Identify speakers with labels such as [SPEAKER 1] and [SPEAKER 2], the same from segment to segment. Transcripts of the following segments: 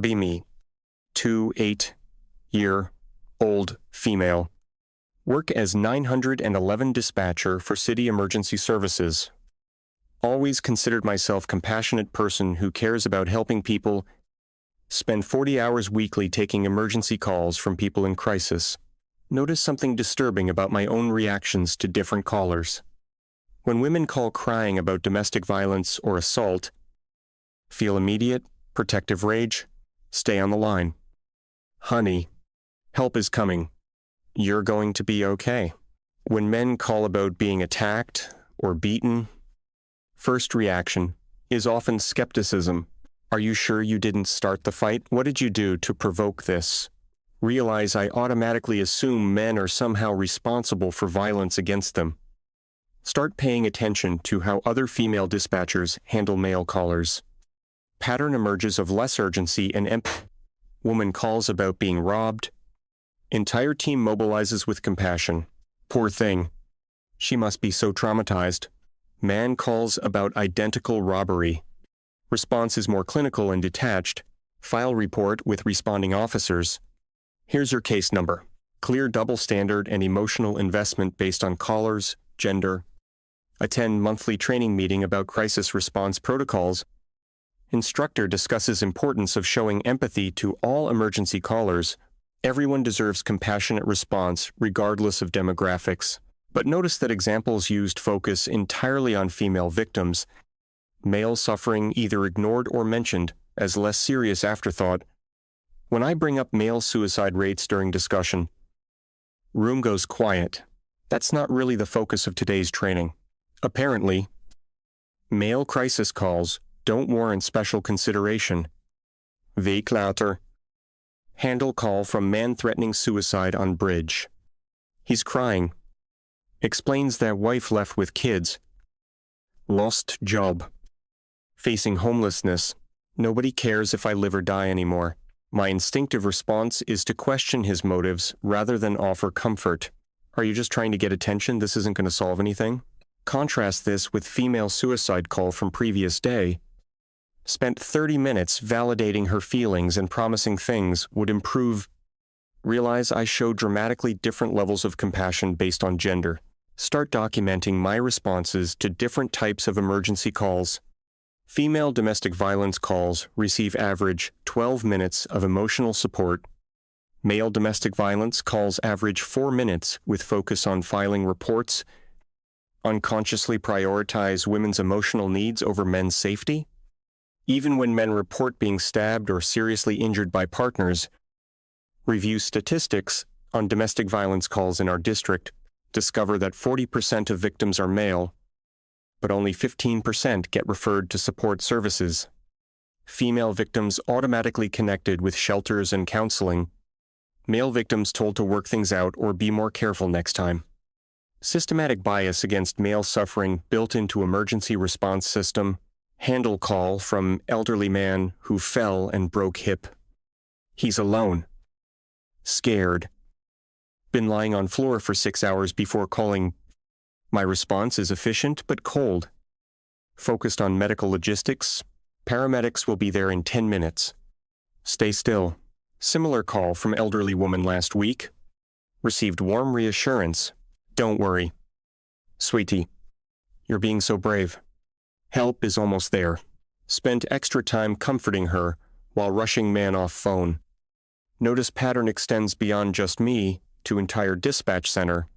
[SPEAKER 1] Be me. 28-year-old female. Work as 911 dispatcher for city emergency services. Always considered myself compassionate person who cares about helping people. Spend 40 hours weekly taking emergency calls from people in crisis. Notice something disturbing about my own reactions to different callers. When women call crying about domestic violence or assault, feel immediate, protective rage, stay on the line. Honey, help is coming. You're going to be okay. When men call about being attacked or beaten, first reaction is often skepticism. Are you sure you didn't start the fight? What did you do to provoke this? Realize I automatically assume men are somehow responsible for violence against them. Start paying attention to how other female dispatchers handle male callers. Pattern emerges of less urgency and empathy. Woman calls about being robbed. Entire team mobilizes with compassion. Poor thing. She must be so traumatized. Man calls about identical robbery. Response is more clinical and detached. File report with responding officers. Here's your case number. Clear double standard and emotional investment based on callers, gender. Attend monthly training meeting about crisis response protocols. Instructor discusses importance of showing empathy to all emergency callers. Everyone deserves compassionate response regardless of demographics. But notice that examples used focus entirely on female victims. Male suffering either ignored or mentioned as less serious afterthought. When I bring up male suicide rates during discussion, room goes quiet. That's not really the focus of today's training. Apparently, male crisis calls don't warrant special consideration. Week later. Handle call from man threatening suicide on bridge. He's crying. Explains that wife left with kids. Lost job. Facing homelessness. Nobody cares if I live or die anymore. My instinctive response is to question his motives rather than offer comfort. Are you just trying to get attention? This isn't going to solve anything. Contrast this with female suicide call from previous day. Spent 30 minutes validating her feelings and promising things would improve. Realize I show dramatically different levels of compassion based on gender. Start documenting my responses to different types of emergency calls. Female domestic violence calls receive average 12 minutes of emotional support. Male domestic violence calls average 4 minutes with focus on filing reports. Unconsciously prioritize women's emotional needs over men's safety. Even when men report being stabbed or seriously injured by partners, review statistics on domestic violence calls in our district, discover that 40% of victims are male, but only 15% get referred to support services. Female victims automatically connected with shelters and counseling. Male victims told to work things out or be more careful next time. Systematic bias against male suffering built into emergency response system. Handle call from elderly man who fell and broke hip. He's alone. Scared. Been lying on floor for 6 hours before calling. My response is efficient but cold. Focused on medical logistics. Paramedics will be there in 10 minutes. Stay still. Similar call from elderly woman last week. Received warm reassurance. Don't worry. Sweetie, you're being so brave. Help is almost there. Spent extra time comforting her while rushing man off phone. Notice pattern extends beyond just me to entire dispatch center.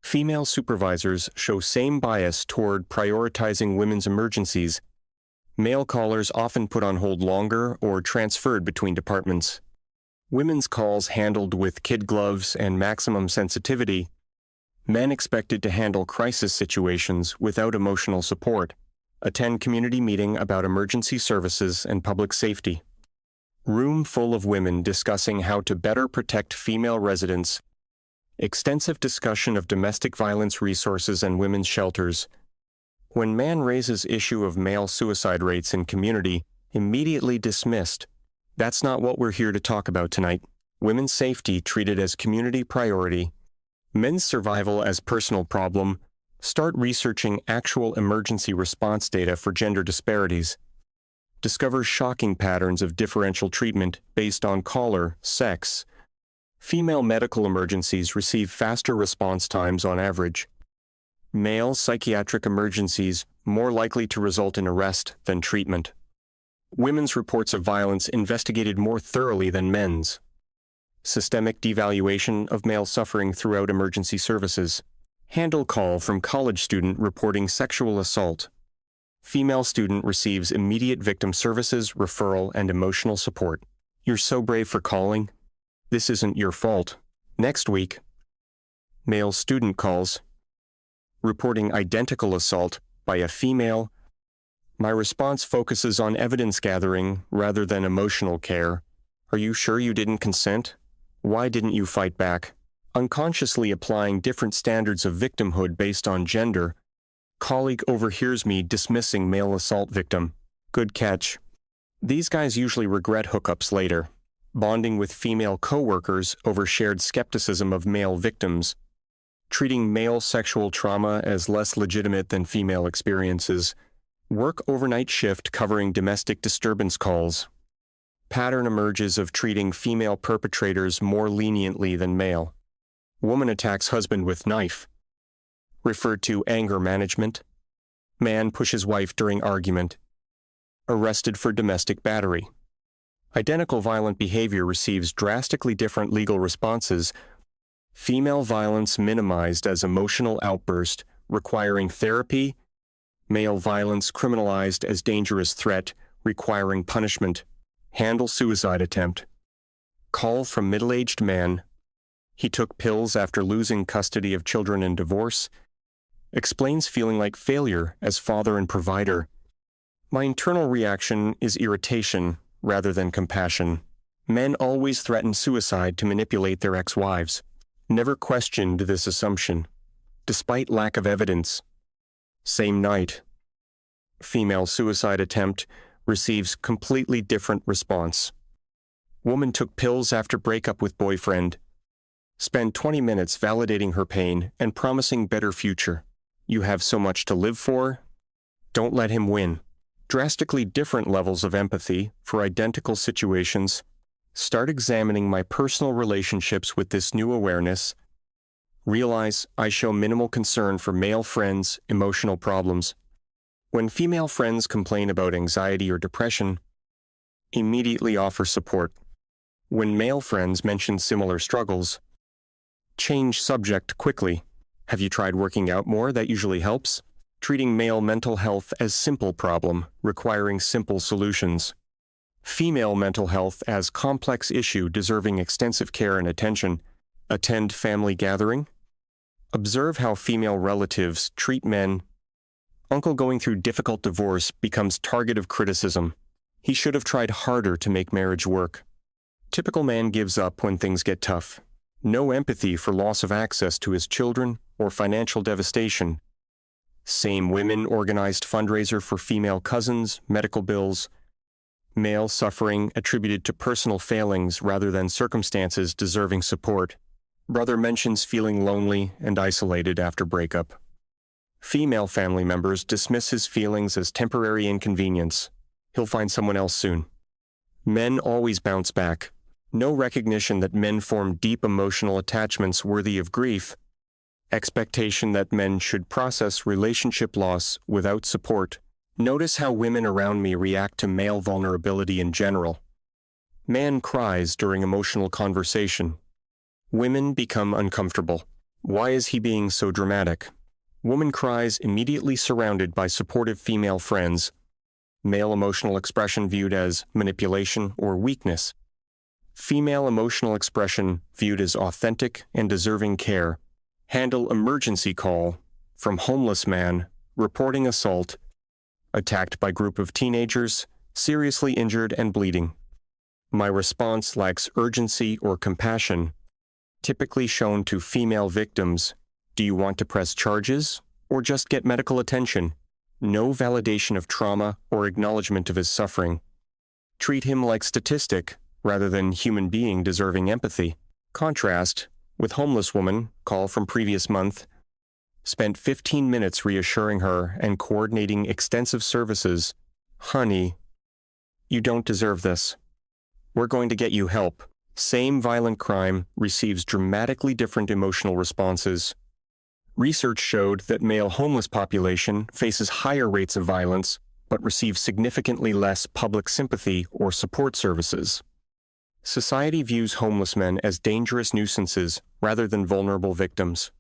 [SPEAKER 1] Female supervisors show same bias toward prioritizing women's emergencies. Male callers often put on hold longer or transferred between departments. Women's calls handled with kid gloves and maximum sensitivity. Men expected to handle crisis situations without emotional support. Attend community meeting about emergency services and public safety. Room full of women discussing how to better protect female residents. Extensive discussion of domestic violence resources and women's shelters. When man raises issue of male suicide rates in community, immediately dismissed. That's not what we're here to talk about tonight. Women's safety treated as community priority. Men's survival as personal problem. Start researching actual emergency response data for gender disparities. Discovers shocking patterns of differential treatment based on caller, sex. Female medical emergencies receive faster response times on average. Male psychiatric emergencies more likely to result in arrest than treatment. Women's reports of violence investigated more thoroughly than men's. Systemic devaluation of male suffering throughout emergency services. Handle call from college student reporting sexual assault. Female student receives immediate victim services, referral, and emotional support. You're so brave for calling. This isn't your fault. Next week, male student calls, reporting identical assault by a female. My response focuses on evidence gathering rather than emotional care. Are you sure you didn't consent? Why didn't you fight back? Unconsciously applying different standards of victimhood based on gender. Colleague overhears me dismissing male assault victim. Good catch. These guys usually regret hookups later. Bonding with female coworkers over shared skepticism of male victims. Treating male sexual trauma as less legitimate than female experiences. Work overnight shift covering domestic disturbance calls. Pattern emerges of treating female perpetrators more leniently than male. Woman attacks husband with knife. Referred to anger management. Man pushes wife during argument. Arrested for domestic battery. Identical violent behavior receives drastically different legal responses. Female violence minimized as emotional outburst, requiring therapy. Male violence criminalized as dangerous threat, requiring punishment. Handle suicide attempt. Call from middle-aged man. He took pills after losing custody of children in divorce. Explains feeling like failure as father and provider. My internal reaction is irritation rather than compassion. Men always threaten suicide to manipulate their ex-wives. Never questioned this assumption, despite lack of evidence. Same night. Female suicide attempt receives completely different response. Woman took pills after breakup with boyfriend. Spend 20 minutes validating her pain and promising better future. You have so much to live for. Don't let him win. Drastically different levels of empathy for identical situations. Start examining my personal relationships with this new awareness. Realize I show minimal concern for male friends' emotional problems. When female friends complain about anxiety or depression, immediately offer support. When male friends mention similar struggles, change subject quickly. Have you tried working out more? That usually helps. Treating male mental health as simple problem, requiring simple solutions. Female mental health as complex issue deserving extensive care and attention. Attend family gathering. Observe how female relatives treat men. Uncle going through difficult divorce becomes target of criticism. He should have tried harder to make marriage work. Typical man gives up when things get tough. No empathy for loss of access to his children or financial devastation. Same women organized fundraiser for female cousins, medical bills. Male suffering attributed to personal failings rather than circumstances deserving support. Brother mentions feeling lonely and isolated after breakup. Female family members dismiss his feelings as temporary inconvenience. He'll find someone else soon. Men always bounce back. No recognition that men form deep emotional attachments worthy of grief. Expectation that men should process relationship loss without support. Notice how women around me react to male vulnerability in general. Man cries during emotional conversation. Women become uncomfortable. Why is he being so dramatic? Woman cries immediately surrounded by supportive female friends. Male emotional expression viewed as manipulation or weakness. Female emotional expression viewed as authentic and deserving care. Handle emergency call from homeless man reporting assault. Attacked by group of teenagers, seriously injured and bleeding. My response lacks urgency or compassion. Typically shown to female victims. Do you want to press charges or just get medical attention? No validation of trauma or acknowledgement of his suffering. Treat him like statistic rather than human being deserving empathy. Contrast with homeless woman, call from previous month. Spent 15 minutes reassuring her and coordinating extensive services. Honey, You don't deserve this. We're going to get you help. Same violent crime receives dramatically different emotional responses. Research showed that male homeless population faces higher rates of violence, but receives significantly less public sympathy or support services. Society views homeless men as dangerous nuisances rather than vulnerable victims.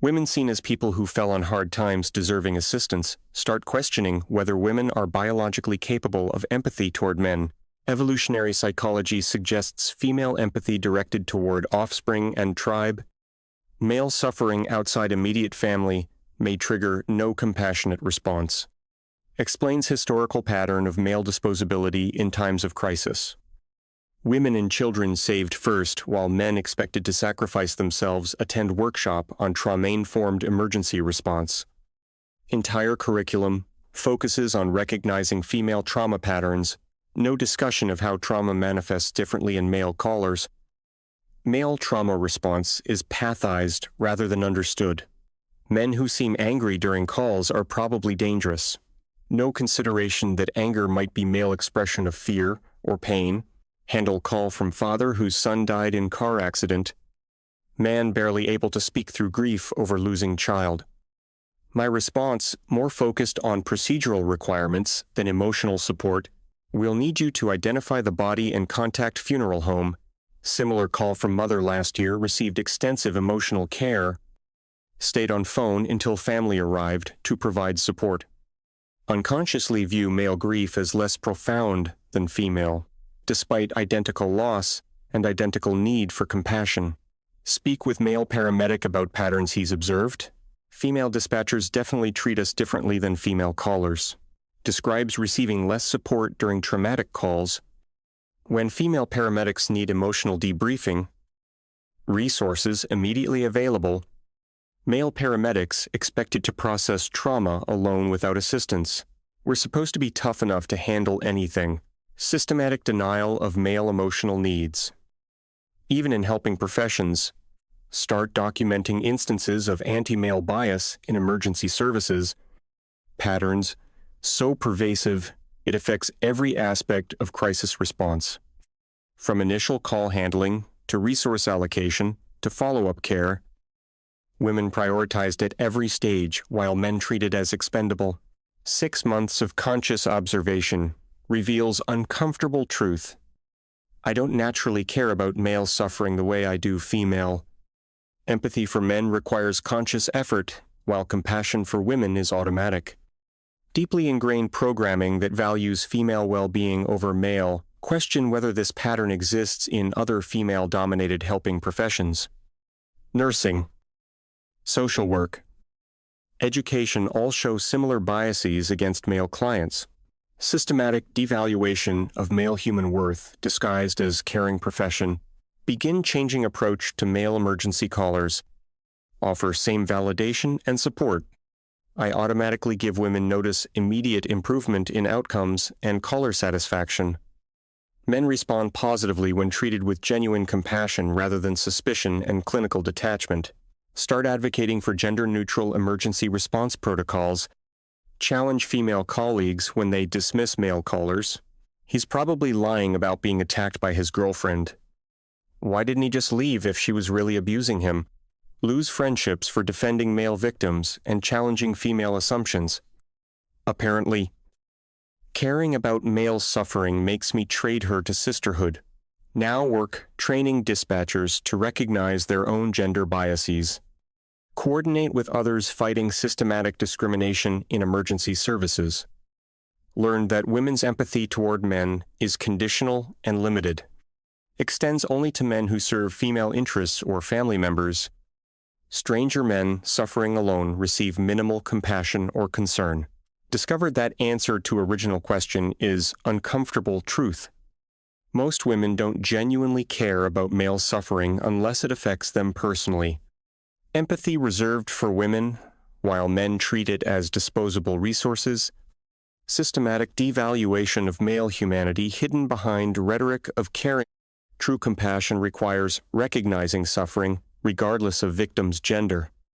[SPEAKER 1] Women seen as people who fell on hard times deserving assistance start questioning whether women are biologically capable of empathy toward men. Evolutionary psychology suggests female empathy directed toward offspring and tribe. Male suffering outside immediate family may trigger no compassionate response. Explains historical pattern of male disposability in times of crisis. Women and children saved first, while men expected to sacrifice themselves attend workshop on trauma-informed emergency response. Entire curriculum focuses on recognizing female trauma patterns, no discussion of how trauma manifests differently in male callers. Male trauma response is pathized rather than understood. Men who seem angry during calls are probably dangerous. No consideration that anger might be male expression of fear or pain. Handle call from father whose son died in car accident. Man barely able to speak through grief over losing child. My response, more focused on procedural requirements than emotional support, we'll need you to identify the body and contact funeral home. Similar call from mother last year received extensive emotional care. Stayed on phone until family arrived to provide support. Unconsciously view male grief as less profound than female, despite identical loss and identical need for compassion. Speak with male paramedic about patterns he's observed. Female dispatchers definitely treat us differently than female callers. Describes receiving less support during traumatic calls. When female paramedics need emotional debriefing, resources immediately available. Male paramedics expected to process trauma alone without assistance. We're supposed to be tough enough to handle anything. Systematic denial of male emotional needs. Even in helping professions, start documenting instances of anti-male bias in emergency services. Patterns so pervasive it affects every aspect of crisis response. From initial call handling to resource allocation to follow-up care, women prioritized at every stage while men treated as expendable. 6 months of conscious observation reveals uncomfortable truth. I don't naturally care about male suffering the way I do female. Empathy for men requires conscious effort, while compassion for women is automatic. Deeply ingrained programming that values female well-being over male question whether this pattern exists in other female-dominated helping professions. Nursing, social work, education all show similar biases against male clients. Systematic devaluation of male human worth disguised as caring profession. Begin changing approach to male emergency callers. Offer same validation and support. I automatically give women notice immediate improvement in outcomes and caller satisfaction. Men respond positively when treated with genuine compassion rather than suspicion and clinical detachment. Start advocating for gender-neutral emergency response protocols. Challenge female colleagues when they dismiss male callers. He's probably lying about being attacked by his girlfriend. Why didn't he just leave if she was really abusing him? Lose friendships for defending male victims and challenging female assumptions. Apparently, caring about male suffering makes me trade her to sisterhood. Now work training dispatchers to recognize their own gender biases. Coordinate with others fighting systematic discrimination in emergency services. Learn that women's empathy toward men is conditional and limited. Extends only to men who serve female interests or family members. Stranger men suffering alone receive minimal compassion or concern. Discovered that answer to original question is uncomfortable truth. Most women don't genuinely care about male suffering unless it affects them personally. Empathy reserved for women, while men treat it as disposable resources. Systematic devaluation of male humanity hidden behind rhetoric of caring. True compassion requires recognizing suffering, regardless of victim's gender.